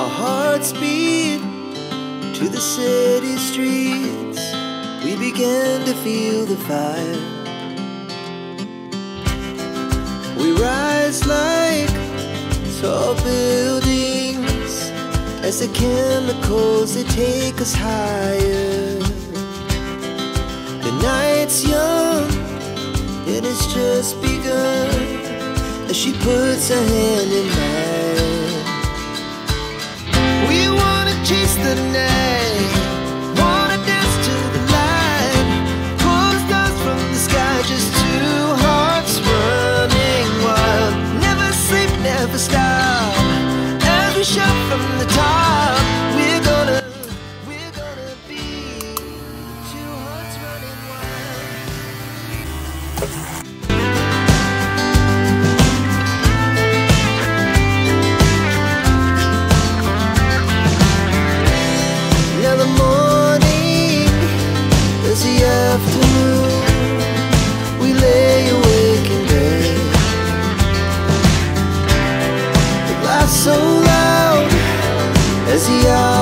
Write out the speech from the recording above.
Our hearts beat to the city streets. We began to feel the fire. We rise like tall buildings as the chemicals, they take us higher. The night's young, it has just begun, as she puts her hand in mine. We wanna chase the night, wanna dance to the light, pull the stars from the sky, just two hearts running wild. Never sleep, never stop, as we shout from the top. We're gonna be two hearts running wild. Now the morning is the afternoon. We lay awake in bed. The laughs so loud as the hour